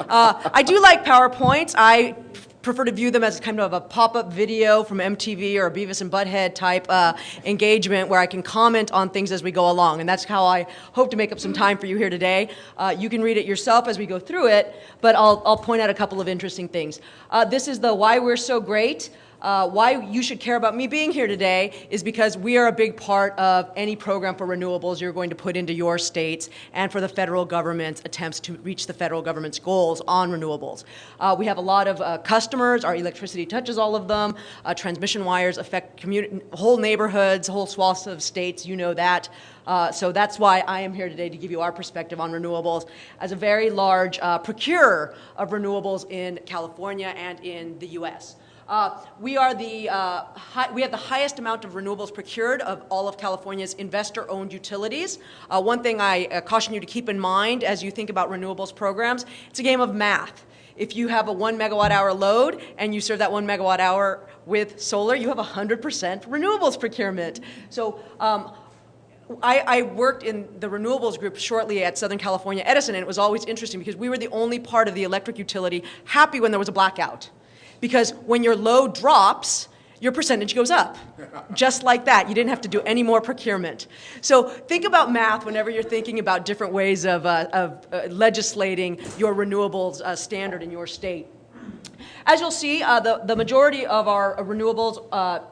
I do like PowerPoints. I prefer to view them as kind of a pop-up video from MTV or a Beavis and Butthead type engagement where I can comment on things as we go along. And that's how I hope to make up some time for you here today. You can read it yourself as we go through it, but I'll point out a couple of interesting things. This is the Why We're So Great. Why you should care about me being here today is because we are a big part of any program for renewables you're going to put into your states and for the federal government's attempts to reach the federal government's goals on renewables. We have a lot of customers. Our electricity touches all of them. Transmission wires affect whole neighborhoods, whole swaths of states. You know that. So that's why I am here today to give you our perspective on renewables as a very large procurer of renewables in California and in the U.S. We have the highest amount of renewables procured of all of California's investor-owned utilities. One thing I caution you to keep in mind as you think about renewables programs, it's a game of math. If you have a 1 megawatt hour load and you serve that 1 megawatt hour with solar, you have 100% renewables procurement. So I worked in the renewables group shortly at Southern California Edison, and it was always interesting because we were the only part of the electric utility happy when there was a blackout. Because when your load drops, your percentage goes up. Just like that. You didn't have to do any more procurement. So think about math whenever you're thinking about different ways of legislating your renewables standard in your state. As you'll see, the majority of our renewables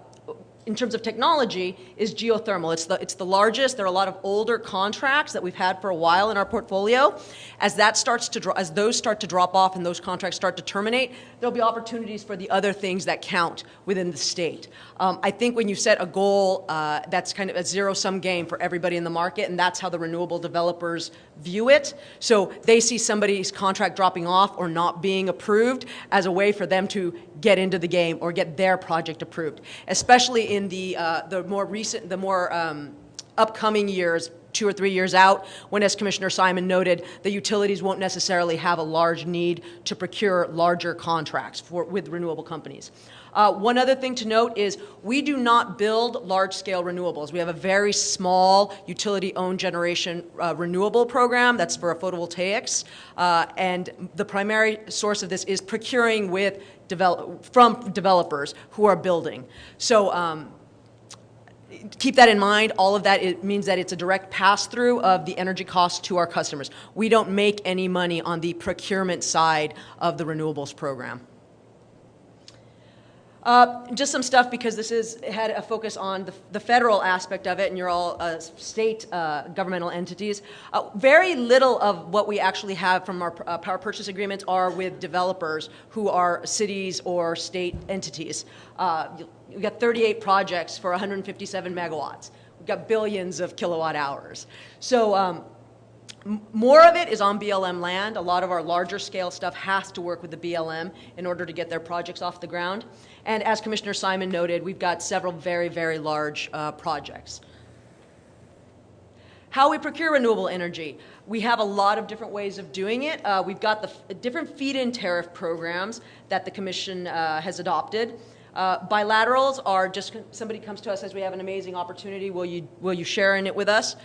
in terms of technology is geothermal. It's the largest. There are a lot of older contracts that we've had for a while in our portfolio. As those start to drop off and those contracts start to terminate, there'll be opportunities for the other things that count within the state. I think when you set a goal, that's kind of a zero-sum game for everybody in the market, and that's how the renewable developers view it. So they see somebody's contract dropping off or not being approved as a way for them to get into the game or get their project approved, especially in the more upcoming years, 2 or 3 years out, when, as Commissioner Simon noted, the utilities won't necessarily have a large need to procure larger contracts with renewable companies. One other thing to note is we do not build large-scale renewables. We have a very small utility-owned generation renewable program that's for photovoltaics, and the primary source of this is procuring from developers who are building. So keep that in mind. All of that, it means that it's a direct pass-through of the energy costs to our customers. We don't make any money on the procurement side of the renewables program. Just some stuff, because this had a focus on the federal aspect of it, and you're all state governmental entities. Very little of what we actually have from our power purchase agreements are with developers who are cities or state entities. We've got 38 projects for 157 megawatts. We've got billions of kilowatt hours. So more of it is on BLM land. A lot of our larger scale stuff has to work with the BLM in order to get their projects off the ground. And as Commissioner Simon noted, we've got several very, very large projects. How we procure renewable energy. We have a lot of different ways of doing it. We've got the different feed-in tariff programs that the Commission has adopted. Bilaterals are just somebody comes to us, says we have an amazing opportunity, will you share in it with us?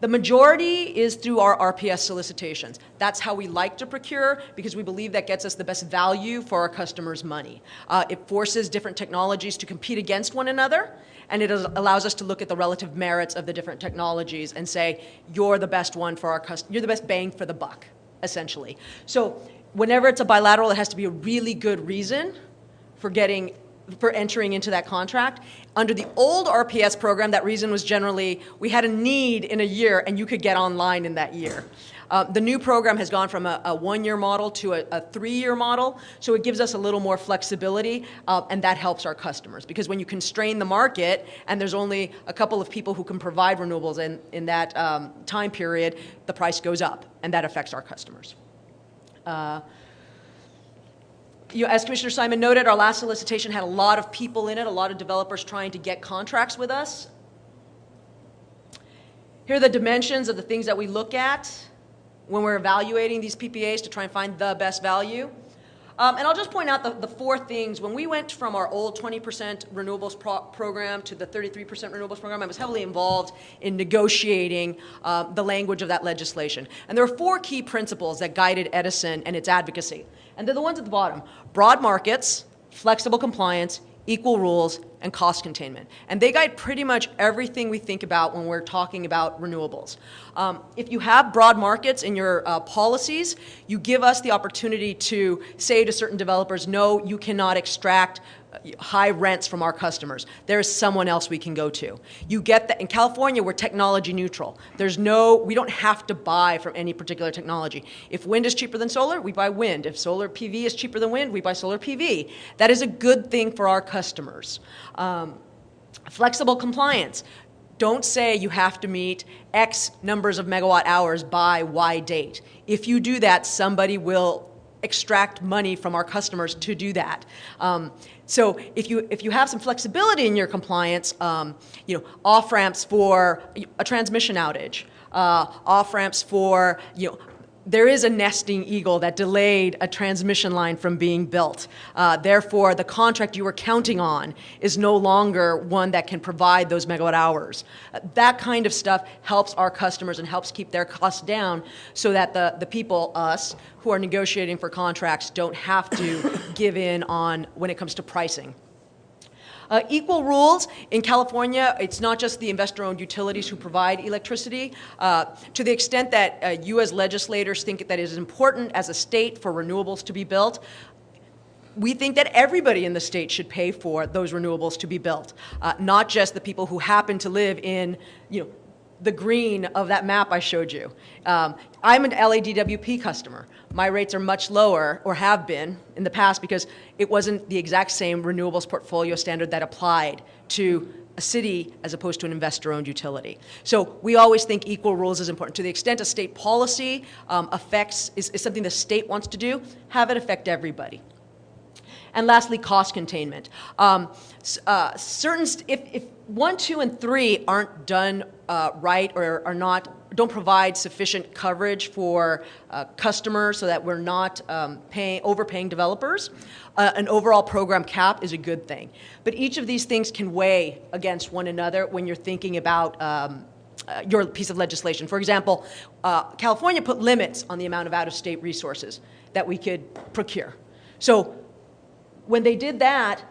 The majority is through our RPS solicitations. That's how we like to procure, because we believe that gets us the best value for our customers' money. It forces different technologies to compete against one another, and it allows us to look at the relative merits of the different technologies and say, you're the best one for our customer, you're the best bang for the buck, essentially. So whenever it's a bilateral, it has to be a really good reason for entering into that contract. Under the old RPS program, that reason was generally we had a need in a year and you could get online in that year. The new program has gone from a one-year model to a 3-year model, so it gives us a little more flexibility, and that helps our customers. Because when you constrain the market and there's only a couple of people who can provide renewables in that time period, the price goes up, and that affects our customers. As Commissioner Simon noted, our last solicitation had a lot of people in it, a lot of developers trying to get contracts with us. Here are the dimensions of the things that we look at when we're evaluating these PPAs to try and find the best value. And I'll just point out the four things. When we went from our old 20% renewables program to the 33% renewables program, I was heavily involved in negotiating the language of that legislation. And there are four key principles that guided Edison and its advocacy. And they're the ones at the bottom: broad markets, flexible compliance, equal rules, and cost containment. And they guide pretty much everything we think about when we're talking about renewables. If you have broad markets in your policies, you give us the opportunity to say to certain developers, no, you cannot extract high rents from our customers. There is someone else we can go to. You get that in California, we're technology neutral. We don't have to buy from any particular technology. If wind is cheaper than solar, we buy wind. If solar PV is cheaper than wind, we buy solar PV. That is a good thing for our customers. Flexible compliance. Don't say you have to meet X numbers of megawatt hours by Y date. If you do that, somebody will extract money from our customers to do that. So if you have some flexibility in your compliance, off-ramps for a transmission outage, off-ramps for, there is a nesting eagle that delayed a transmission line from being built. Therefore, the contract you were counting on is no longer one that can provide those megawatt hours. That kind of stuff helps our customers and helps keep their costs down so that the people, us, who are negotiating for contracts don't have to give in on when it comes to pricing. Equal rules. In California, it's not just the investor-owned utilities who provide electricity. To the extent that you as legislators think that it is important as a state for renewables to be built, we think that everybody in the state should pay for those renewables to be built, not just the people who happen to live in, the green of that map I showed you. I'm an LADWP customer. My rates are much lower, or have been in the past, because it wasn't the exact same renewables portfolio standard that applied to a city as opposed to an investor-owned utility. So we always think equal rules is important. To the extent a state policy is something the state wants to do, have it affect everybody. And lastly, cost containment. If 1, 2, and 3 aren't done right or don't provide sufficient coverage for customers so that we're not overpaying developers, an overall program cap is a good thing. But each of these things can weigh against one another when you're thinking about your piece of legislation. For example, California put limits on the amount of out-of-state resources that we could procure. So when they did that,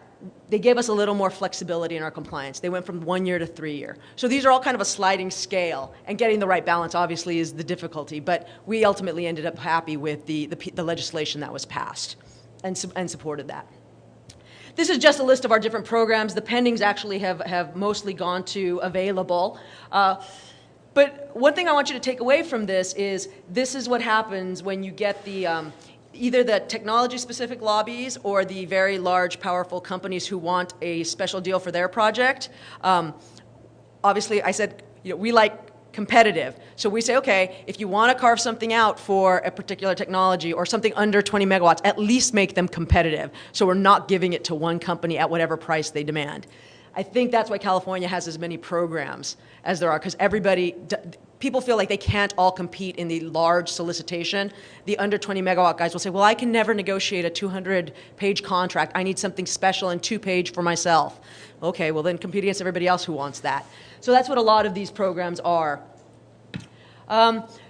they gave us a little more flexibility in our compliance. They went from 1 year to 3 year. So these are all kind of a sliding scale, and getting the right balance obviously is the difficulty, but we ultimately ended up happy with the legislation that was passed and supported that. This is just a list of our different programs. The pendings actually have mostly gone to available. But one thing I want you to take away from this is what happens when you get either the technology-specific lobbies or the very large, powerful companies who want a special deal for their project. Obviously, I said, we like competitive. So we say, okay, if you want to carve something out for a particular technology or something under 20 megawatts, at least make them competitive. So we're not giving it to one company at whatever price they demand. I think that's why California has as many programs as there are, because people feel like they can't all compete in the large solicitation. The under 20 megawatt guys will say, well, I can never negotiate a 200-page contract. I need something special and 2-page for myself. Okay, well then compete against everybody else who wants that. So that's what a lot of these programs are.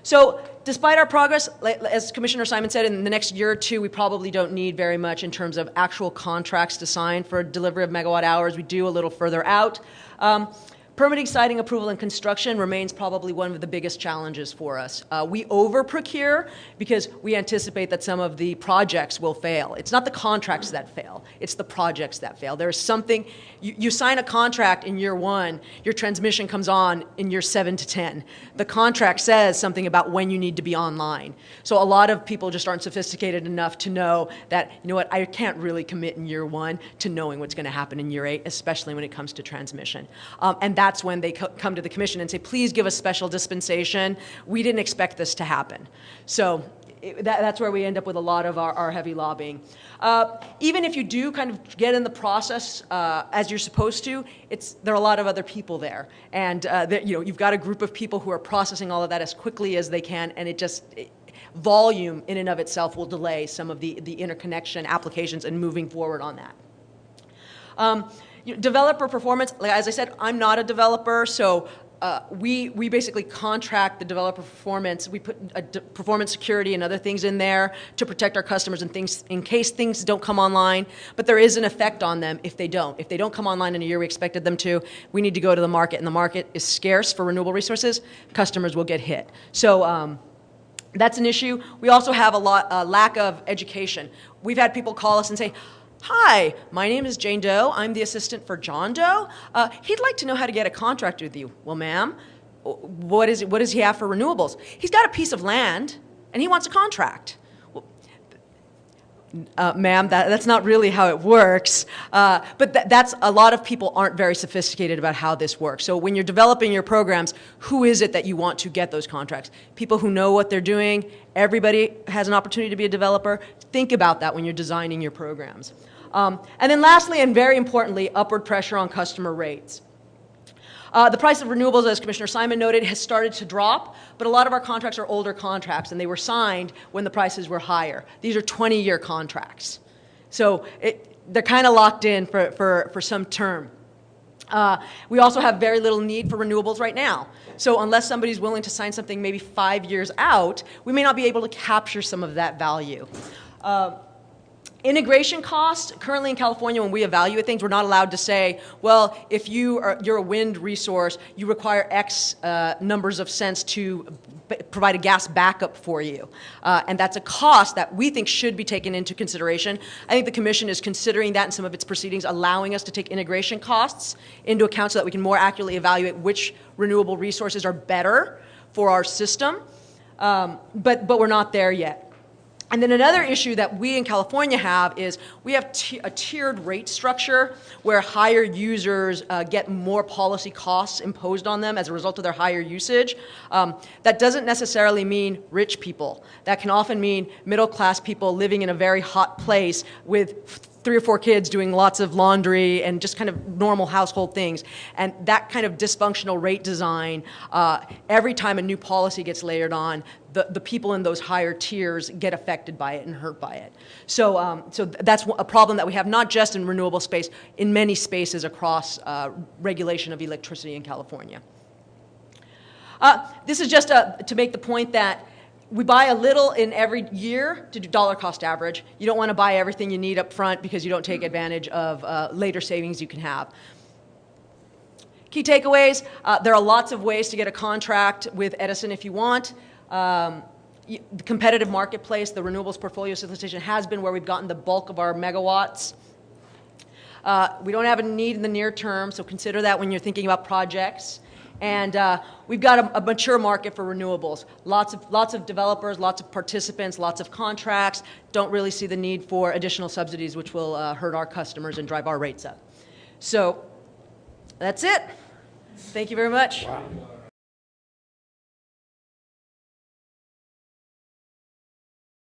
So despite our progress, as Commissioner Simon said, in the next year or two, we probably don't need very much in terms of actual contracts to sign for delivery of megawatt hours. We do a little further out. Permitting, siting, approval, and construction remains probably one of the biggest challenges for us. We over-procure because we anticipate that some of the projects will fail. It's not the contracts that fail, it's the projects that fail. There's something, you sign a contract in year 1, your transmission comes on in year 7 to 10. The contract says something about when you need to be online. So a lot of people just aren't sophisticated enough to know that, I can't really commit in year 1 to knowing what's going to happen in year 8, especially when it comes to transmission. And that's when they come to the commission and say, please give us special dispensation. We didn't expect this to happen. So that's where we end up with a lot of our heavy lobbying. Even if you do kind of get in the process as you're supposed to, there are a lot of other people there. And you've got a group of people who are processing all of that as quickly as they can, and volume in and of itself will delay some of the interconnection applications and moving forward on that. Developer performance, like as I said, I'm not a developer, so we basically contract the developer performance. We put performance security and other things in there to protect our customers and things in case things don't come online. But there is an effect on them if they don't. If they don't come online in a year we expected them to, we need to go to the market, and the market is scarce for renewable resources. Customers will get hit. So that's an issue. We also have a lack of education. We've had people call us and say, "Hi, my name is Jane Doe. I'm the assistant for John Doe. He'd like to know how to get a contract with you." Well, ma'am, what does he have for renewables? He's got a piece of land, and he wants a contract. Ma'am, that's not really how it works. But that's a lot of people aren't very sophisticated about how this works. So when you're developing your programs, who is it that you want to get those contracts? People who know what they're doing. Everybody has an opportunity to be a developer. Think about that when you're designing your programs. And then lastly, and very importantly, upward pressure on customer rates. The price of renewables, as Commissioner Simon noted, has started to drop, but a lot of our contracts are older contracts, and they were signed when the prices were higher. These are 20-year contracts. So they're kind of locked in for some term. We also have very little need for renewables right now. So unless somebody's willing to sign something maybe 5 years out, we may not be able to capture some of that value. Integration costs, currently in California when we evaluate things, we're not allowed to say, well, if you're a wind resource, you require X numbers of cents to provide a gas backup for you. And that's a cost that we think should be taken into consideration. I think the Commission is considering that in some of its proceedings, allowing us to take integration costs into account so that we can more accurately evaluate which renewable resources are better for our system. But we're not there yet. And then another issue that we in California have is we have a tiered rate structure where higher users get more policy costs imposed on them as a result of their higher usage. That doesn't necessarily mean rich people. That can often mean middle-class people living in a very hot place with 3 or 4 kids doing lots of laundry and just kind of normal household things. And that kind of dysfunctional rate design, every time a new policy gets layered on, the people in those higher tiers get affected by it and hurt by it. So that's a problem that we have not just in renewable space, in many spaces across regulation of electricity in California. This is just to make the point that we buy a little in every year to do dollar cost average. You don't want to buy everything you need up front because you don't take advantage of later savings you can have. Key takeaways, there are lots of ways to get a contract with Edison if you want. The competitive marketplace, the renewables portfolio solicitation has been where we've gotten the bulk of our megawatts. We don't have a need in the near term, so consider that when you're thinking about projects. And we've got a mature market for renewables. Lots of developers, lots of participants, lots of contracts. Don't really see the need for additional subsidies, which will hurt our customers and drive our rates up. So that's it. Thank you very much. Wow.